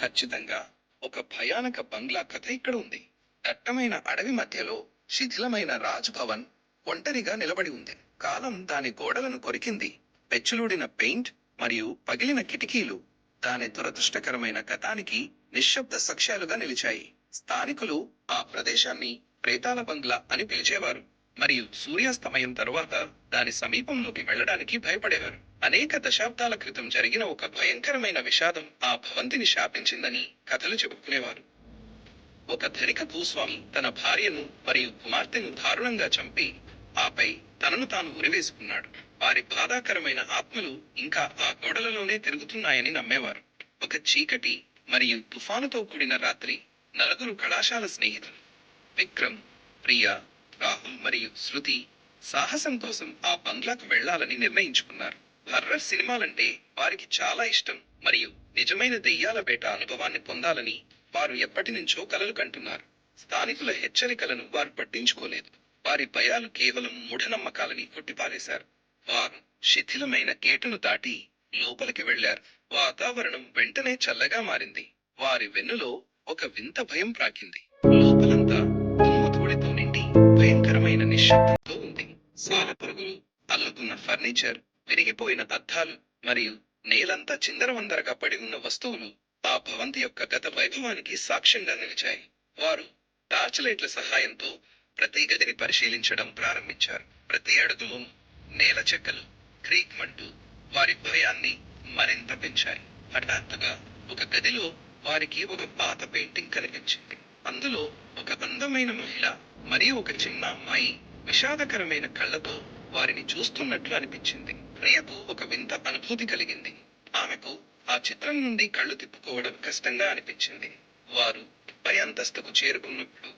ఖచ్చితంగా ఒక భయానక బంగ్లా కథ ఇక్కడ ఉంది. దట్టమైన అడవి మధ్యలో శిథిలమైన రాజ్‌భవన్ ఒంటరిగా నిలబడి ఉంది. కాలం దాని గోడలను కొరికింది. పెచ్చులూడిన పెయింట్ మరియు పగిలిన కిటికీలు దాని దురదృష్టకరమైన గతానికి నిశ్శబ్ద సాక్ష్యాలుగా నిలిచాయి. స్థానికులు ఆ ప్రదేశాన్ని ప్రేతాల బంగ్లా అని పిలిచేవారు మరియు సూర్యాస్తమయం తరువాత దాని సమీపంలోకి వెళ్ళడానికి భయపడేవారు. అనేక దశాబ్దాల క్రితం జరిగిన ఒక భయంకరమైన విషాదం ఆ భవంతిని శాపించిందని కథలు చెప్పుకునేవారు. ఒక ధనిక భూస్వామి తన భార్యను మరియు కుమార్తెను దారుణంగా చంపి ఆపై తనను తాను ఉరివేసుకున్నాడు. వారి బాధాకరమైన ఆత్మలు ఇంకా ఆ గోడలలోనే తిరుగుతున్నాయని నమ్మేవారు. ఒక చీకటి మరియు తుఫానుతో కూడిన రాత్రి నలుగురు కళాశాల స్నేహితులు విక్రమ్, ప్రియా, రాహుల్ మరియు శృతి సాహసం కోసం ఆ బంగ్లాకు వెళ్లాలని నిర్ణయించుకున్నారు. హర్రర్ సినిమాలంటే వారికి చాలా ఇష్టం మరియు నిజమైన దెయ్యాల వేట అనుభవాన్ని పొందాలని వారు ఎప్పటినుంచో కలలు కంటున్నారు. స్థానికుల హెచ్చరికలను వారు పట్టించుకోలేదు. వారి భయాలు కేవలం మూఢనమ్మకాలని కొట్టిపారేశారు. వారు శిథిలమైన గేటును దాటి లోపలికి వెళ్లారు. వాతావరణం వెంటనే చల్లగా మారింది. వారి వెన్నులో ఒక వింత భయం ప్రాకింది. లోపలంతా దుమ్ముధూళితో నిండి భయంకరమైన నిశ్శబ్దంతో ఉంది. సాలెపురుగులు, అల్లుకున్న ఫర్నిచర్, విరిగిపోయిన అద్దాలు మరియు నేలంతా చిందరవందరగా పడి ఉన్న వస్తువులు ఆ భవంతి యొక్క గత వైభవానికి సాక్ష్యంగా నిలిచాయి. వారు టార్చ్ లైట్ల సహాయంతో ప్రతి గదిని పరిశీలించడం ప్రారంభించారు. ప్రతి అడుగులోనూ నేల చెక్కలు క్రీక్మంటూ వారి భయాన్ని మరింత పెంచాయి. హఠాత్తుగా ఒక గదిలో వారికి ఒక పాత పెయింటింగ్ కనిపించింది. అందులో ఒక అందమైన మహిళ మరియు ఒక చిన్న అమ్మాయి విషాదకరమైన కళ్ళతో వారిని చూస్తున్నట్లు అనిపించింది. ప్రియకు ఒక వింత అనుభూతి కలిగింది. ఆమెకు ఆ చిత్రం నుండి కళ్ళు తిప్పుకోవడం కష్టంగా అనిపించింది. వారు పై అంతస్తుకు చేరుకున్నప్పుడు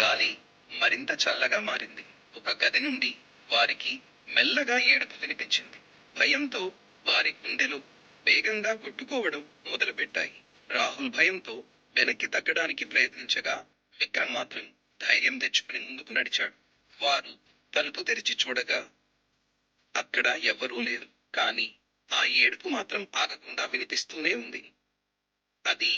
గాలి మరింత చల్లగా మారింది. ఒక గది నుండి వారికి మెల్లగా ఏడుపు వినిపించింది. భయంతో వారి గుండెలు వేగంగా కొట్టుకోవడం మొదలుపెట్టాయి. రాహుల్ భయంతో వెనక్కి తగ్గడానికి ప్రయత్నించగా విక్రమ్ మాత్రం ధైర్యం తెచ్చుకుని ముందుకు నడిచాడు. వారు తలుపు తెరిచి చూడగా అక్కడ ఎవ్వరూ లేరు. కానీ ఆ ఏడుపు మాత్రం ఆగకుండా వినిపిస్తూనే ఉంది. అది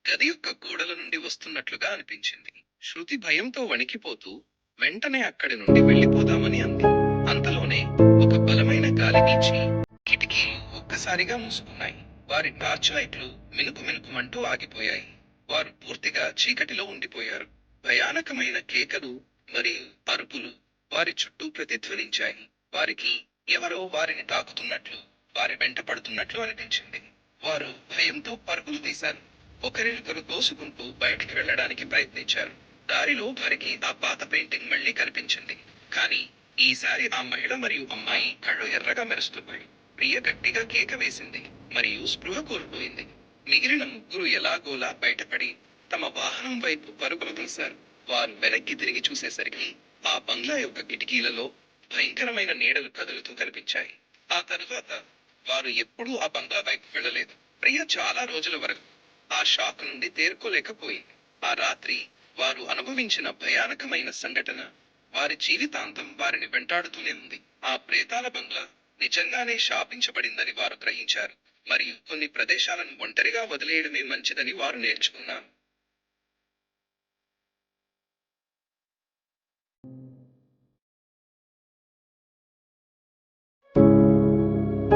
గది యొక్క గోడల నుండి వస్తున్నట్లుగా అనిపించింది. శృతి భయంతో వణికిపోతూ వెంటనే అక్కడి నుండి వెళ్ళిపోదామని అంది. అంతలోనే ఒక బలమైన గాలి వీచి కిటికీలు ఒక్కసారిగా మూసుకున్నాయి. వారి టార్చ్ లైట్లు మినుకు మినుకుమంటూ ఆగిపోయాయి. వారు పూర్తిగా చీకటిలో ఉండిపోయారు. భయానకమైన కేకలు మరియు అరుపులు వారి చుట్టూ ప్రతిధ్వనించాయి. వారికి ఎవరో వారిని తాకుతున్నట్లు, వారి వెంట పడుతున్నట్లు అనిపించింది. వారు భయంతో పరుగులు తీశారు. ఒకరినొకరు తోసుకుంటూ బయటికి వెళ్ళడానికి ప్రయత్నించారు. దారిలో వారికి ఆ పాత పెయింటింగ్ మళ్ళీ కనిపించింది. కానీ ఈసారి ఆ మహిళ మరియు అమ్మాయి కళ్ళు ఎర్రగా మెరుస్తున్నాయి. ప్రియ గట్టిగా కేక వేసింది మరియు స్పృహ కోల్పోయింది. మిగిలిన ముగ్గురు ఎలాగోలా బయటపడి తమ వాహనం వైపు పరుగులు తీశారు. వారు వెనక్కి తిరిగి చూసేసరికి ఆ బంగ్లా యొక్క కిటికీలలో భయంకరమైన నీడలు కదులుతూ కనిపించాయి. ఆ తరువాత వారు ఎప్పుడూ ఆ బంగ్లా వైపు వెళ్ళలేదు. ప్రియ చాలా రోజుల వరకు ఆ షాక్ నుండి తేరుకోలేకపోయింది. ఆ రాత్రి వారు అనుభవించిన భయానకమైన సంఘటన వారి జీవితాంతం వారిని వెంటాడుతూనే ఉంది. ఆ ప్రేతాల బంగ్లా నిజంగానే శాపించబడిందని వారు గ్రహించారు మరియు కొన్ని ప్రదేశాలను ఒంటరిగా వదిలేయడమే మంచిదని వారు నేర్చుకున్నారు.